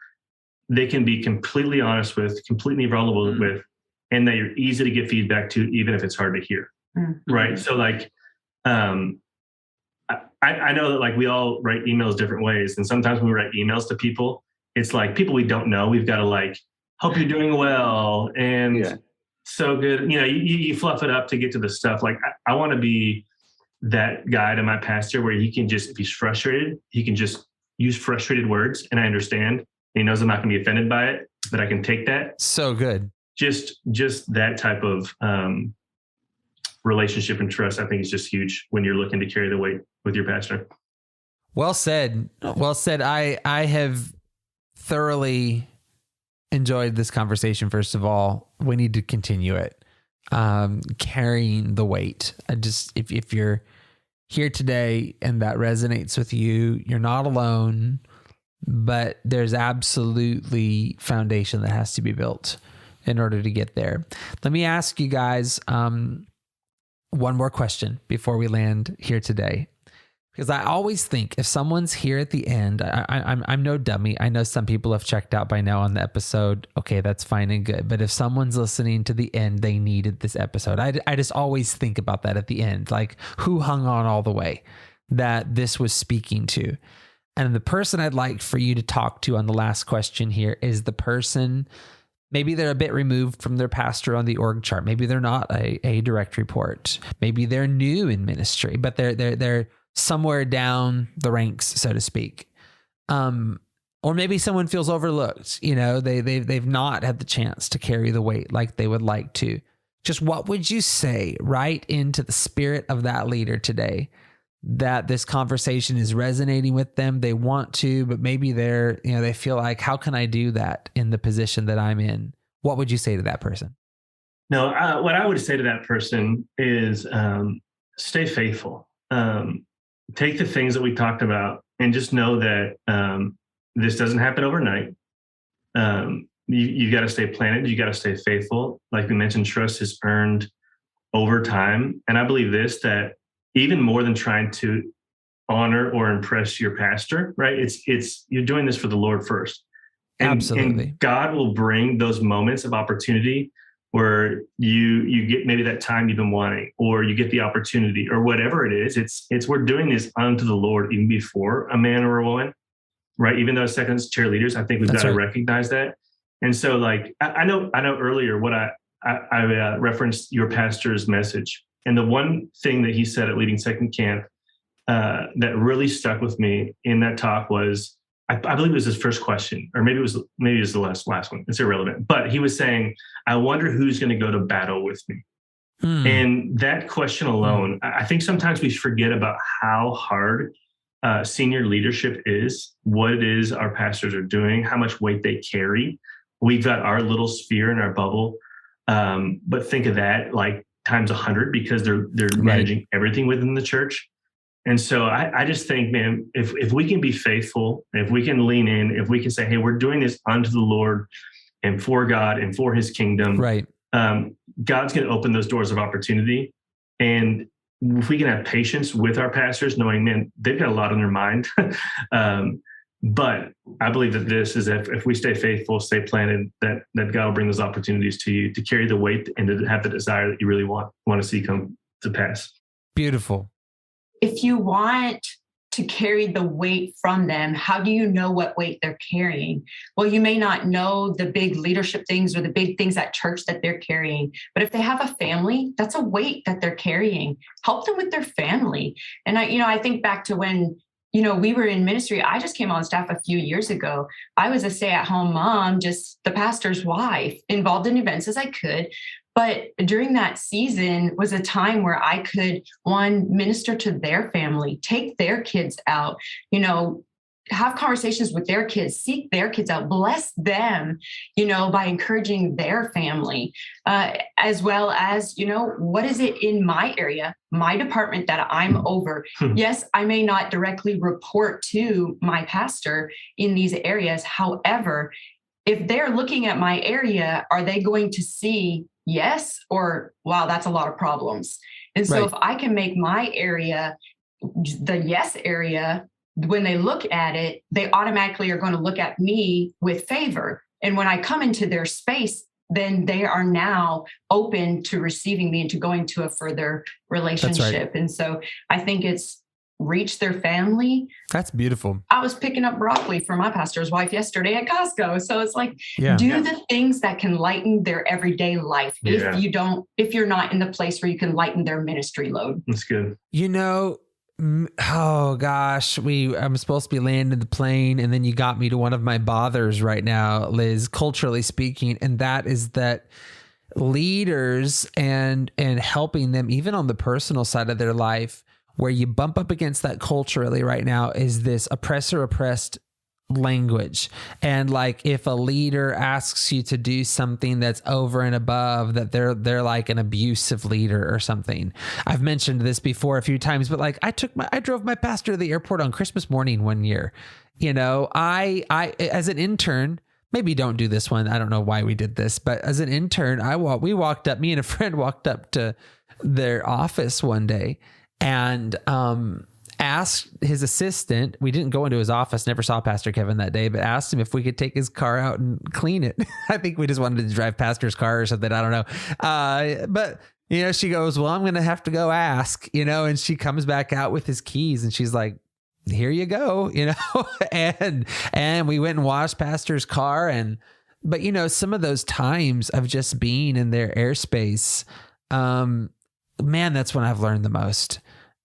they can be completely honest with, completely vulnerable with, and that you're easy to give feedback to, even if it's hard to hear. Mm-hmm. Right. So I know that we all write emails different ways. And sometimes when we write emails to people, it's like people we don't know. We've got to hope you're doing well. And so good. You fluff it up to get to the stuff. I want to be that guy to my pastor where he can just, if he's frustrated, he can just use frustrated words and I understand. And he knows I'm not going to be offended by it, but I can take that. So good. Just that type of relationship and trust, I think, is just huge when you're looking to carry the weight with your pastor. Well said. Well said. I have thoroughly enjoyed this conversation. First of all, we need to continue it. Carrying the weight. If you're here today and that resonates with you, you're not alone, but there's absolutely foundation that has to be built in order to get there. Let me ask you guys one more question before we land here today. Because I always think if someone's here at the end, I'm no dummy. I know some people have checked out by now on the episode. Okay, that's fine and good. But if someone's listening to the end, they needed this episode. I just always think about that at the end. Who hung on all the way that this was speaking to? And the person I'd like for you to talk to on the last question here is the person, maybe they're a bit removed from their pastor on the org chart. Maybe they're not a direct report. Maybe they're new in ministry, but they're somewhere down the ranks, so to speak. Or maybe someone feels overlooked. They've not had the chance to carry the weight like they would like to. Just what would you say right into the spirit of that leader today, that this conversation is resonating with them? They want to, but maybe they feel like, how can I do that in the position that I'm in? What would you say to that person? No, what I would say to that person is stay faithful. Take the things that we talked about and just know that this doesn't happen overnight. You got to stay planted. You got to stay faithful. Like we mentioned, trust is earned over time. And I believe that even more than trying to honor or impress your pastor, right? It's you're doing this for the Lord first. Absolutely. And God will bring those moments of opportunity where you get maybe that time you've been wanting, or you get the opportunity, or whatever it is. It's we're doing this unto the Lord even before a man or a woman, right? Even though second cheerleaders, I think we've got to recognize that. And so, like, I know earlier what I referenced your pastor's message, and the one thing that he said at Leading Second Camp that really stuck with me in that talk was, I believe it was his first question, or maybe it was the last one. It's irrelevant. But he was saying, I wonder who's going to go to battle with me. And that question alone, I think sometimes we forget about how hard senior leadership is, what it is our pastors are doing, how much weight they carry. We've got our little sphere in our bubble. But think of that like times 100, because they're managing everything within the church. And so I just think, man, if we can be faithful, if we can lean in, if we can say, hey, we're doing this unto the Lord and for God and for his kingdom, right? God's going to open those doors of opportunity. And if we can have patience with our pastors, knowing, man, they've got a lot on their mind. But I believe that this is, if we stay faithful, stay planted, that God will bring those opportunities to you to carry the weight and to have the desire that you really want to see come to pass. Beautiful. If you want to carry the weight from them, how do you know what weight they're carrying? Well, you may not know the big leadership things or the big things at church that they're carrying, but if they have a family, that's a weight that they're carrying. Help them with their family. And I think back to when, we were in ministry. I just came on staff a few years ago. I was a stay-at-home mom, just the pastor's wife, involved in events as I could. But during that season was a time where I could, minister to their family, take their kids out, have conversations with their kids, seek their kids out, bless them, by encouraging their family, as well as, what is it in my area, my department that I'm over? Yes, I may not directly report to my pastor in these areas. However, if they're looking at my area, are they going to see yes, or wow, that's a lot of problems? And so if I can make my area the yes area, when they look at it, they automatically are going to look at me with favor. And when I come into their space, then they are now open to receiving me and to going to a further relationship. And so I think it's reach their family. That's beautiful. I was picking up broccoli for my pastor's wife yesterday at Costco. So it's like, do the things that can lighten their everyday life. Yeah. If you're not in the place where you can lighten their ministry load. That's good. Oh gosh, I'm supposed to be landing the plane, and then you got me to one of my bothers right now, Liz, culturally speaking. And that is that leaders and helping them, even on the personal side of their life, where you bump up against that culturally right now, is this oppressor-oppressed language. And like, if a leader asks you to do something that's over and above, that they're like an abusive leader or something. I've mentioned this before a few times, but like, I drove my pastor to the airport on Christmas morning one year. I as an intern, maybe don't do this one, I don't know why we did this, but as an intern, me and a friend walked up to their office one day and asked his assistant, we didn't go into his office, never saw Pastor Kevin that day, but asked him if we could take his car out and clean it. I think we just wanted to drive pastor's car or something, I don't know. But she goes, well, I'm going to have to go ask, and she comes back out with his keys and she's like, here you go, and we went and washed pastor's car. But some of those times of just being in their airspace, man, that's when I've learned the most.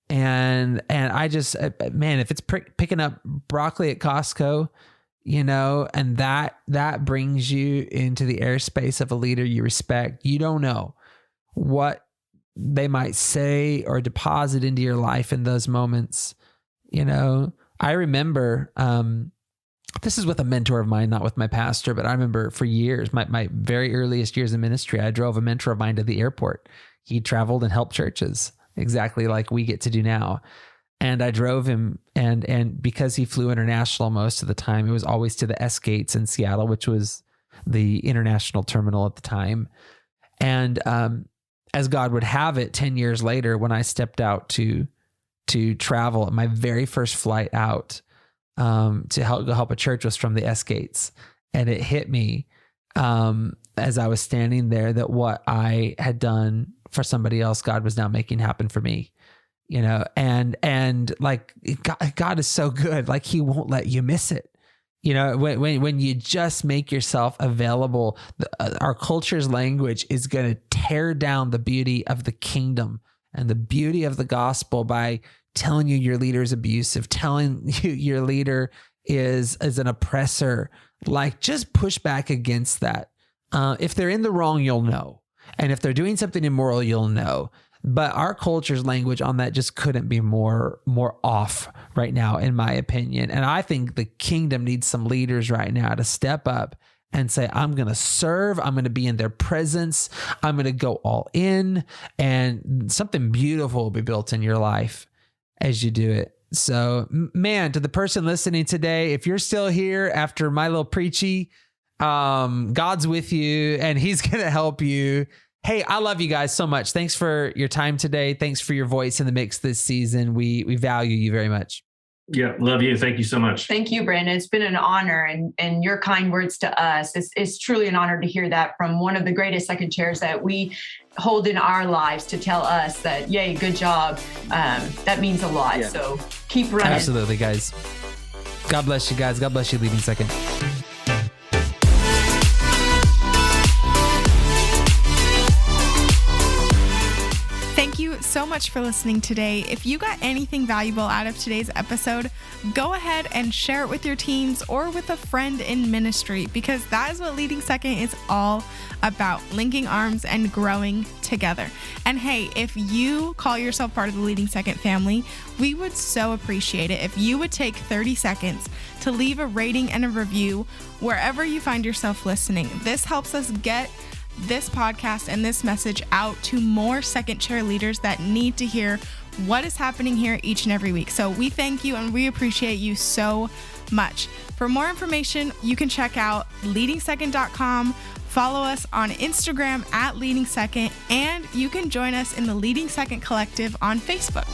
And I just, man, if it's picking up broccoli at Costco, and that brings you into the airspace of a leader you respect, you don't know what they might say or deposit into your life in those moments. I remember, this is with a mentor of mine, not with my pastor, but I remember for years, my very earliest years in ministry, I drove a mentor of mine to the airport. He traveled and helped churches, exactly like we get to do now. And I drove him, and because he flew international most of the time, it was always to the S gates in Seattle, which was the international terminal at the time. And as God would have it, 10 years later, when I stepped out to to travel. My very first flight out to help a church was from the S Gates. And it hit me as I was standing there that what I had done for somebody else, God was now making happen for me. And like God is so good, like he won't let you miss it. When you just make yourself available, our culture's language is going to tear down the beauty of the kingdom and the beauty of the gospel by telling you your leader is abusive, telling you your leader is an oppressor. Like, just push back against that. If they're in the wrong, you'll know. And if they're doing something immoral, you'll know. But our culture's language on that just couldn't be more off right now, in my opinion. And I think the kingdom needs some leaders right now to step up and say, I'm going to serve. I'm going to be in their presence. I'm going to go all in, and something beautiful will be built in your life as you do it. So, man, to the person listening today, if you're still here after my little preachy, God's with you and he's going to help you. Hey, I love you guys so much. Thanks for your time today. Thanks for your voice in the mix this season. We value you very much. Yeah, love you. Thank you so much. Thank you, Brandon. It's been an honor, and your kind words to us. It's truly an honor to hear that from one of the greatest second chairs that we hold in our lives, to tell us that, yay, good job. That means a lot. Yeah. So keep running. Absolutely, guys. God bless you guys. God bless you, Leading Second. Thank you so much for listening today. If you got anything valuable out of today's episode, go ahead and share it with your teams or with a friend in ministry, because that is what Leading Second is all about, linking arms and growing together. And hey, if you call yourself part of the Leading Second family, we would so appreciate it if you would take 30 seconds to leave a rating and a review wherever you find yourself listening. This helps us get this podcast and this message out to more second chair leaders that need to hear what is happening here each and every week. So we thank you and we appreciate you so much. For more information, you can check out leadingsecond.com, follow us on Instagram @leadingsecond, and you can join us in the Leading Second Collective on Facebook.